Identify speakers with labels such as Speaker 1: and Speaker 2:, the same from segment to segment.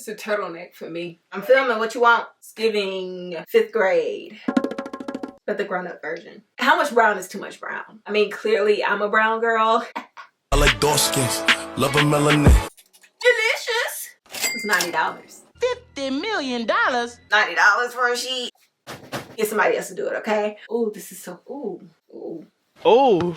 Speaker 1: just a turtleneck for me. I'm filming What You Want. It's giving 5th grade, but the grown-up version. How much brown is too much brown? I mean, clearly I'm a brown girl.
Speaker 2: I like dark skins, love a melanin.
Speaker 1: Delicious. It's $90.
Speaker 3: $50 million?
Speaker 1: $90 for a sheet. Get somebody else to do it, okay? Ooh, this is so, ooh.
Speaker 3: Oh.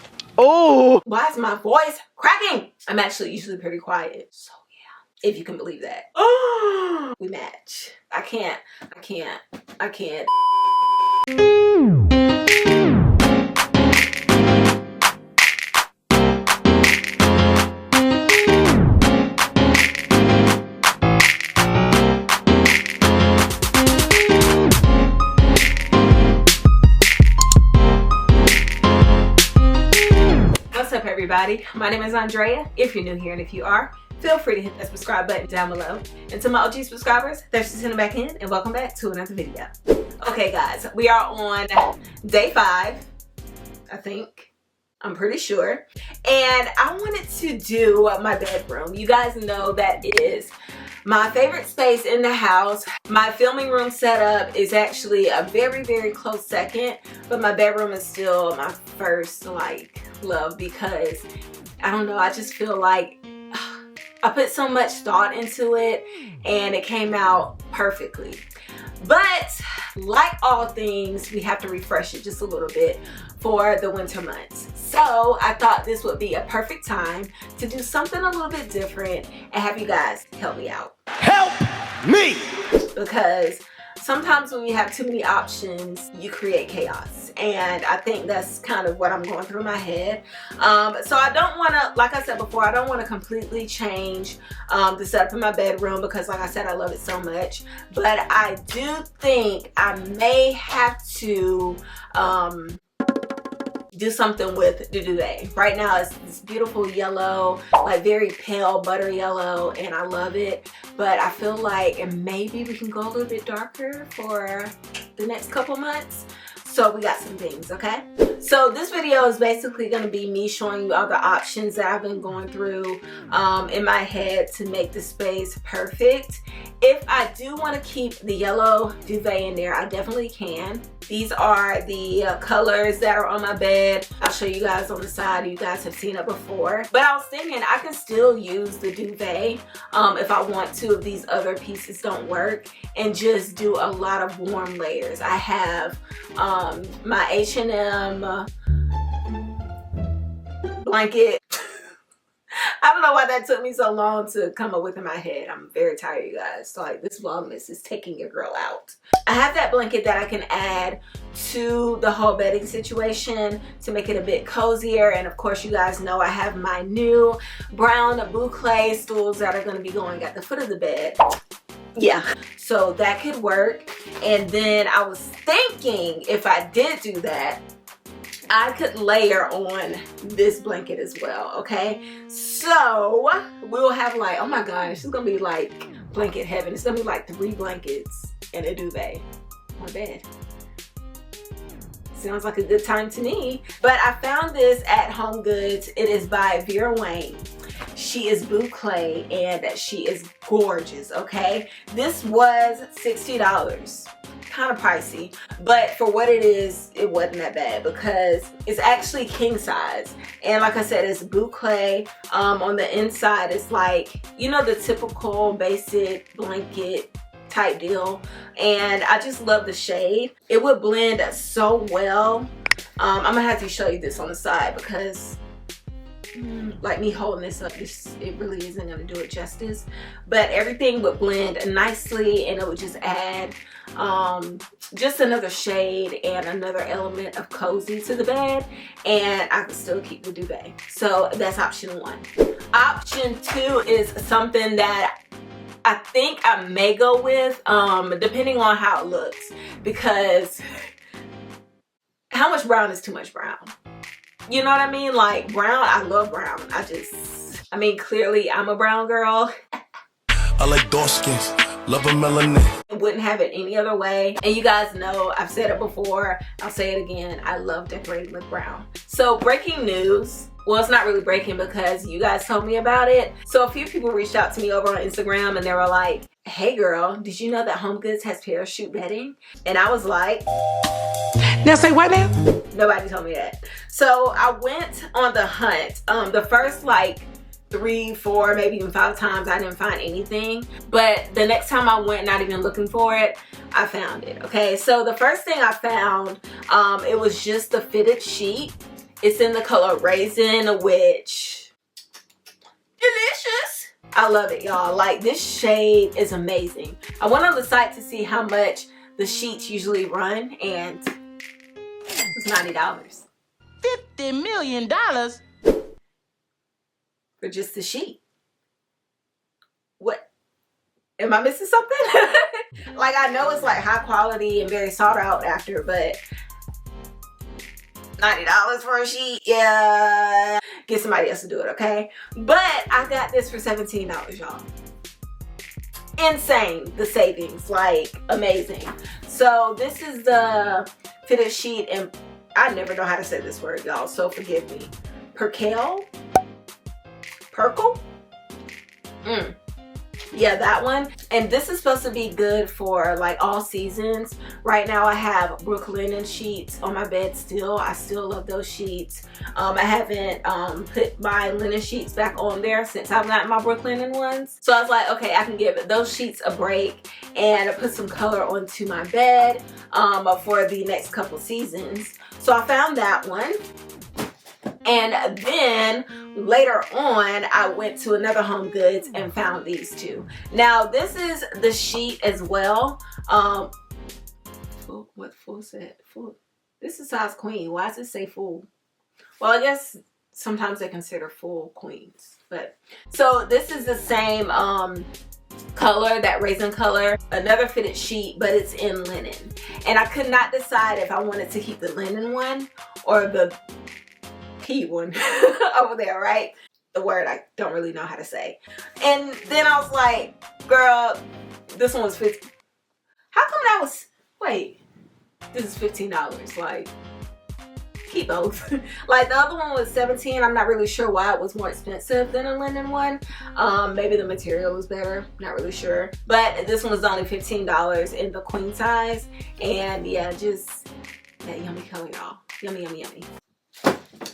Speaker 1: Why is my voice cracking? I'm actually usually pretty quiet. So yeah, if you can believe that. Oh, we match. I can't. What's up, everybody? My name is Andrea. If you're new here, and if you are, feel free to hit that subscribe button down below. And to my OG subscribers, thanks for tuning back in, and welcome back to another video. Okay, guys, we are on day 5, I think. I'm pretty sure. And I wanted to do my bedroom. You guys know that it is my favorite space in the house. My filming room setup is actually a very, very close second, but my bedroom is still my first love, because I don't know, I just feel like I put so much thought into it and it came out perfectly. But like all things, we have to refresh it just a little bit for the winter months. So I thought this would be a perfect time to do something a little bit different and have you guys help me out.
Speaker 2: Help me!
Speaker 1: Because sometimes when you have too many options, you create chaos. And I think that's kind of what I'm going through my head. So I don't want to, like I said before, I don't want to completely change the setup in my bedroom, because like I said, I love it so much. But I do think I may have to do something with the duvet. Right now it's this beautiful yellow, like very pale butter yellow, and I love it. But I feel like maybe we can go a little bit darker for the next couple months. So we got some things, okay? So this video is basically going to be me showing you all the options that I've been going through in my head to make the space perfect. If I do want to keep the yellow duvet in there, I definitely can. These are the colors that are on my bed. I'll show you guys on the side. You guys have seen it before. But I was thinking I can still use the duvet if I want to, if these other pieces don't work, and just do a lot of warm layers. I have my H&M blanket. I don't know why that took me so long to come up with in my head. I'm very tired, you guys. So like, this Vlogmas is taking your girl out. I have that blanket that I can add to the whole bedding situation to make it a bit cozier. And of course, you guys know I have my new brown boucle stools that are going to be going at the foot of the bed. Yeah, so that could work. And then I was thinking, if I did do that, I could layer on this blanket as well, okay? So we'll have like, oh my gosh, it's gonna be like blanket heaven. It's gonna be like 3 blankets and a duvet on my bed. Sounds like a good time to me. But I found this at HomeGoods. It is by Vera Wayne. She is boucle and she is gorgeous, okay? This was $60. Kind of pricey, but for what it is, it wasn't that bad, because it's actually king size. And like I said, it's boucle. On the inside, it's like, you know, the typical basic blanket type deal. And I just love the shade. It would blend so well. I'm gonna have to show you this on the side, because like me holding this up, it really isn't going to do it justice. But everything would blend nicely, and it would just add just another shade and another element of cozy to the bed, and I could still keep the duvet. So that's option 1. Option 2 is something that I think I may go with, depending on how it looks, because how much brown is too much brown? You know what I mean? Like, brown, I love brown. I mean, clearly I'm a brown girl.
Speaker 2: I like dark skins, love a melanin.
Speaker 1: I wouldn't have it any other way. And you guys know, I've said it before, I'll say it again, I love decorating with brown. So breaking news. Well, it's not really breaking because you guys told me about it. So a few people reached out to me over on Instagram and they were like, Hey girl, did you know that HomeGoods has parachute bedding? And I was like,
Speaker 3: Now say what now?
Speaker 1: nobody told me that. So I went on the hunt. The first like 3, 4, maybe even 5 times I didn't find anything. But the next time I went, not even looking for it, I found it. Okay, so the first thing I found, it was just the fitted sheet. It's in the color Raisin, which delicious. I love it, y'all. Like, this shade is amazing. I went on the site to see how much the sheets usually run, and it's $90.
Speaker 3: $50 million?
Speaker 1: For just the sheet. What? Am I missing something? Like, I know it's like high quality and very sought out after, but $90 for a sheet? Yeah. Get somebody else to do it, okay? But I got this for $17, y'all. Insane, the savings, like amazing. So this is the fitted sheet, and I never know how to say this word, y'all, so forgive me. Percale? Perkle? Yeah, that one. And this is supposed to be good for like all seasons. Right now I have Brooklinen sheets on my bed still. I still love those sheets. I haven't put my linen sheets back on there since I've gotten my Brooklinen ones. So I was like, okay, I can give those sheets a break and put some color onto my bed for the next couple seasons. So I found that one. And then later on, I went to another HomeGoods and found these two. Now, this is the sheet as well. What full set? Full. This is size queen. Why does it say full? Well, I guess sometimes they consider full queens. But so this is the same color, that raisin color. Another fitted sheet, but it's in linen. And I could not decide if I wanted to keep the linen one or the one over there, right? The word I don't really know how to say. And then I was like, girl, this one was $50. How come that was, wait, this is $15. Like, keep both. Like, the other one was $17. I'm not really sure why it was more expensive than a linen one. Maybe the material was better, not really sure. But this one was only $15 in the queen size. And yeah, just that yummy color, y'all. Yummy, yummy, yummy.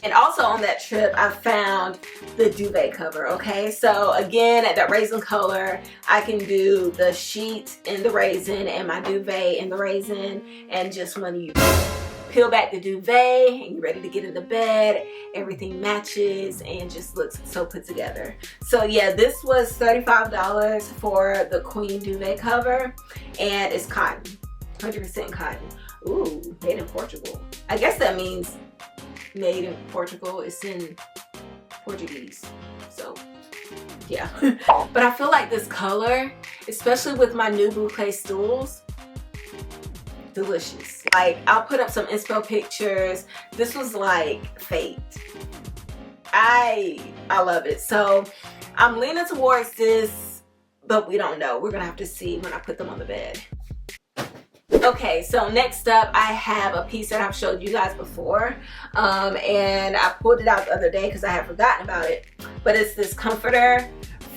Speaker 1: And also on that trip, I found the duvet cover, okay? So again, at that raisin color, I can do the sheet in the raisin and my duvet in the raisin. And just when you peel back the duvet and you're ready to get in the bed, everything matches and just looks so put together. So yeah, this was $35 for the queen duvet cover, and it's cotton, 100% cotton. Ooh, made in Portugal. I guess that means made in Portugal. It's in Portuguese, so yeah. But I feel like this color, especially with my new bouquet stools, delicious. Like, I'll put up some inspo pictures. This was like fate. I love it. So I'm leaning towards this, but we don't know. We're gonna have to see when I put them on the bed. Okay, so next up I have a piece that I've showed you guys before, and I pulled it out the other day because I had forgotten about it. But it's this comforter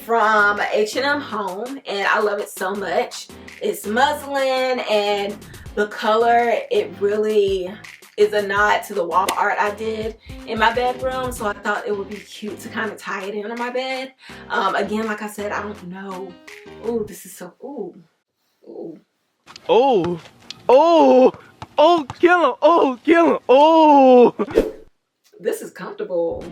Speaker 1: from H&M Home, and I love it so much. It's muslin, and the color, it really is a nod to the wall art I did in my bedroom. So I thought it would be cute to kind of tie it in on my bed. Again, like I said, I don't know. Ooh, this is so, ooh.
Speaker 3: Oh, oh, oh, kill him, oh, kill him, oh.
Speaker 1: This is comfortable.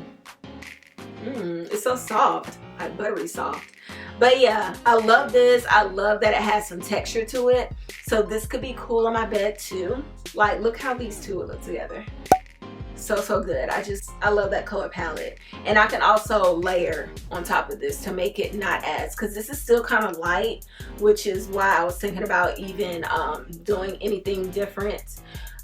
Speaker 1: It's so soft, like buttery soft. But yeah, I love this. I love that it has some texture to it. So this could be cool on my bed too. Like, look how these two would look together. So good. I love that color palette. And I can also layer on top of this to make it not as, because this is still kind of light, which is why I was thinking about even doing anything different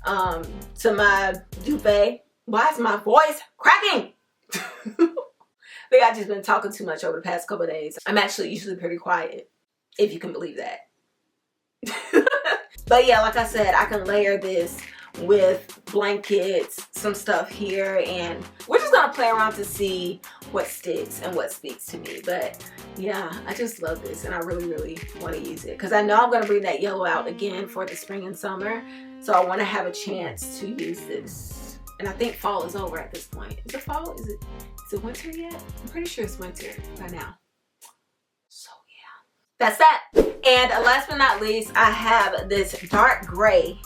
Speaker 1: to my duvet. Why is my voice cracking? I think I've just been talking too much over the past couple of days. I'm actually usually pretty quiet, if you can believe that. But yeah, like I said, I can layer this with blankets, some stuff here, and we're just gonna play around to see what sticks and what speaks to me. But yeah, I just love this, and I really want to use it because I know I'm gonna bring that yellow out again for the spring and summer, so I want to have a chance to use this. And I think fall is over at this point. Is it fall? Is it winter yet? I'm pretty sure it's winter by now. So yeah, that's that. And last but not least, I have this dark gray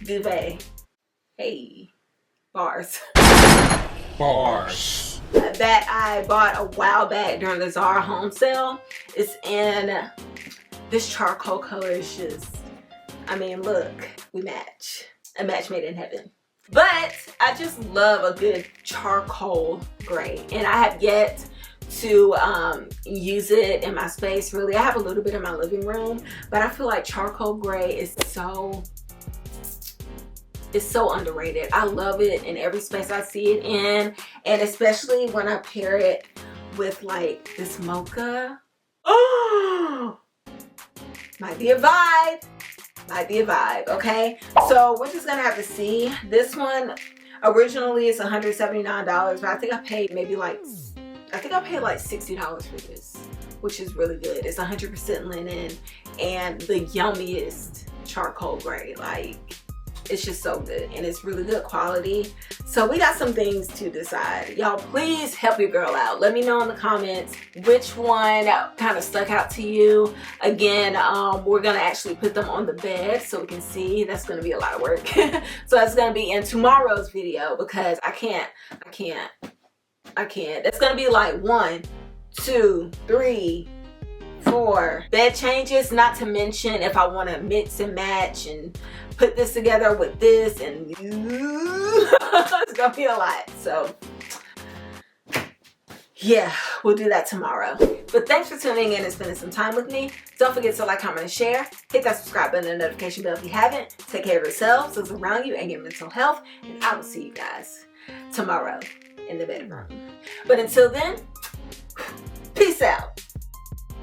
Speaker 1: duvet. Hey, bars.
Speaker 2: Bars.
Speaker 1: That I bought a while back during the Zara home sale. It's in this charcoal color. It's just, I mean, look, we match. A match made in heaven. But I just love a good charcoal gray, and I have yet to use it in my space. Really, I have a little bit in my living room, but I feel like charcoal gray is so underrated. I love it in every space I see it in, and especially when I pair it with like this mocha. Oh, might be a vibe. Might be a vibe. Okay, so we're just gonna have to see. This one originally is $179, but I think I paid maybe like, I think I paid like $60 for this, which is really good. It's 100% linen and the yummiest charcoal gray. Like, it's just so good, and it's really good quality. So we got some things to decide. Y'all, please help your girl out. Let me know in the comments which one kind of stuck out to you. Again, we're gonna actually put them on the bed so we can see. That's gonna be a lot of work. So it's gonna be in tomorrow's video because I can't. It's gonna be like 1, 2, 3, 4 bed changes, not to mention if I want to mix and match and put this together with this, and it's gonna be a lot. So yeah, we'll do that tomorrow. But thanks for tuning in and spending some time with me. Don't forget to like, comment, and share. Hit that subscribe button and notification bell if you haven't. Take care of yourselves, those around you, and your mental health, and I will see you guys tomorrow in the bedroom. But until then, peace out.